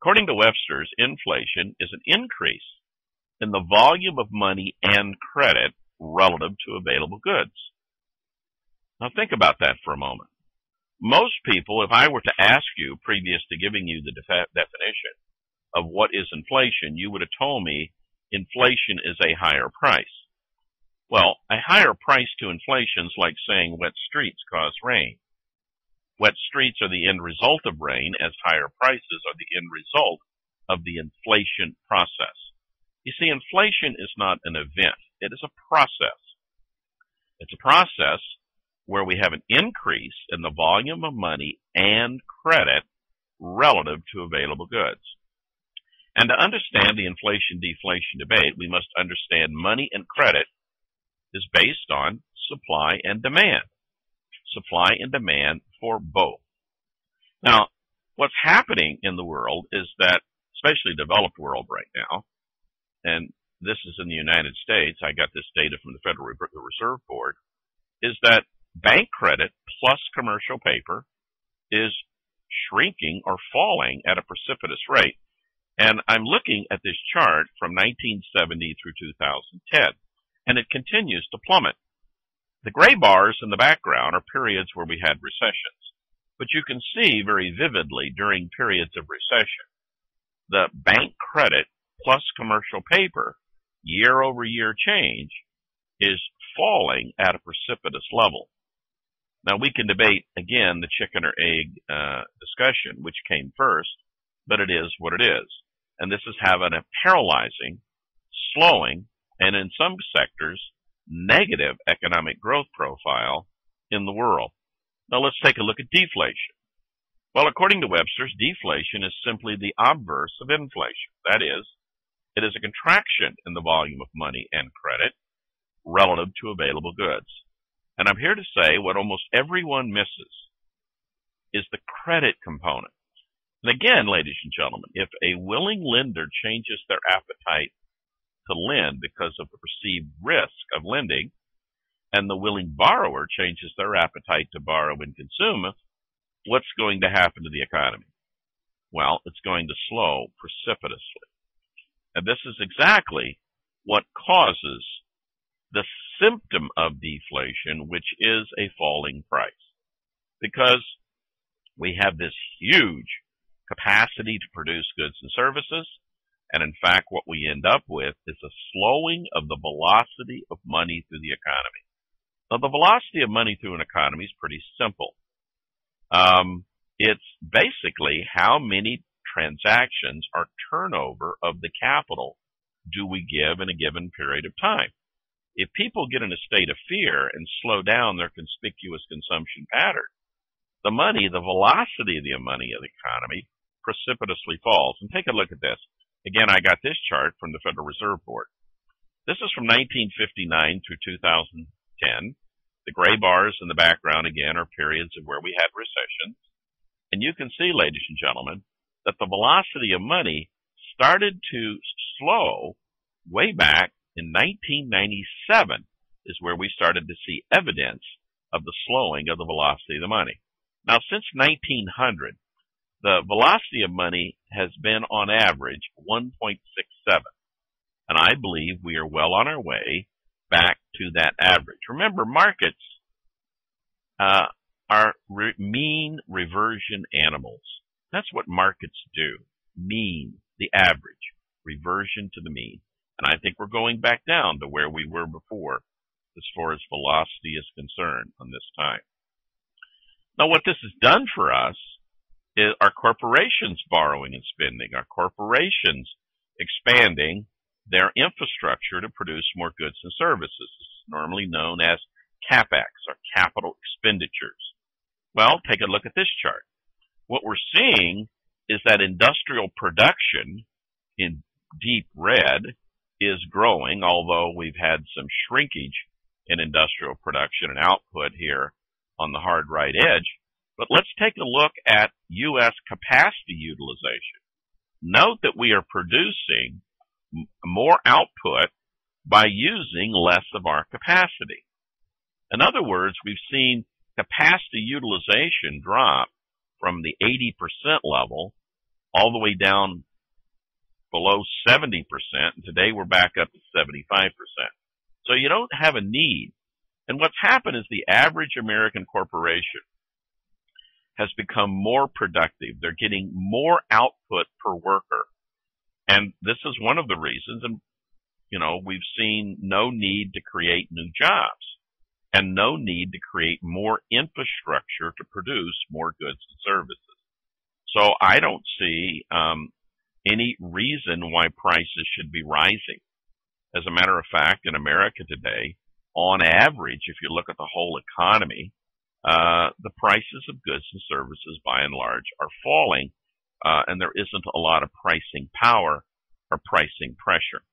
According to Webster's, inflation is an increase in the volume of money and credit relative to available goods. Now think about that for a moment. Most people, if I were to ask you previous to giving you the definition of what is inflation, you would have told me inflation is a higher price. Well, a higher price to inflation is like saying wet streets cause rain. Wet streets are the end result of rain, as higher prices are the end result of the inflation process. You see, inflation is not an event. It is a process. It's a process where we have an increase in the volume of money and credit relative to available goods. And to understand the inflation-deflation debate, we must understand money and credit is based on supply and demand. Supply and demand for both. Now, what's happening in the world is that, especially developed world right now, and this is in the United States, I got this data from the Federal Reserve Board, is that bank credit plus commercial paper is shrinking or falling at a precipitous rate. And I'm looking at this chart from 1970 through 2010, and it continues to plummet. The gray bars in the background are periods where we had recessions, but you can see very vividly during periods of recession, the bank credit plus commercial paper year-over-year change is falling at a precipitous level. Now, we can debate, again, the chicken or egg discussion, which came first, but it is what it is. And this is having a paralyzing, slowing, and in some sectors, negative economic growth profile in the world. Now, let's take a look at deflation. Well, according to Webster's, deflation is simply the obverse of inflation. That is, it is a contraction in the volume of money and credit relative to available goods. And I'm here to say what almost everyone misses is the credit component. And again, ladies and gentlemen, if a willing lender changes their appetite to lend because of the perceived risk of lending, and the willing borrower changes their appetite to borrow and consume, what's going to happen to the economy? Well, it's going to slow precipitously. And this is exactly what causes the symptom of deflation, which is a falling price. Because we have this huge capacity to produce goods and services, and in fact what we end up with is a slowing of the velocity of money through the economy. Now, the velocity of money through an economy is pretty simple. It's basically how many transactions or turnover of the capital do we give in a given period of time. If people get in a state of fear and slow down their conspicuous consumption pattern, the money, the velocity of the money of the economy precipitously falls. And take a look at this. Again, I got this chart from the Federal Reserve Board. This is from 1959 through 2010. The gray bars in the background, again, are periods of where we had recessions. And you can see, ladies and gentlemen, that the velocity of money started to slow way back in 1997 is where we started to see evidence of the slowing of the velocity of the money. Now, since 1900, the velocity of money has been on average 1.67. And I believe we are well on our way back to that average. Remember, markets are mean reversion animals. That's what markets do. Mean, the average, reversion to the mean. And I think we're going back down to where we were before as far as velocity is concerned on this time. Now, what this has done for us is our corporations borrowing and spending, our corporations expanding their infrastructure to produce more goods and services. This is normally known as Capex, or capital expenditures. Well, take a look at this chart. What we're seeing is that industrial production in deep red is growing, although we've had some shrinkage in industrial production and output here on the hard right edge. But let's take a look at U.S. capacity utilization. Note that we are producing more output by using less of our capacity. In other words, we've seen capacity utilization drop from the 80% level all the way down below 70%, and today we're back up to 75%. So you don't have a need. And what's happened is the average American corporation has become more productive. They're getting more output per worker. And this is one of the reasons, and we've seen no need to create new jobs and no need to create more infrastructure to produce more goods and services. So I don't see any reason why prices should be rising. As a matter of fact, in America today, on average, if you look at the whole economy, the prices of goods and services by and large are falling, and there isn't a lot of pricing power or pricing pressure.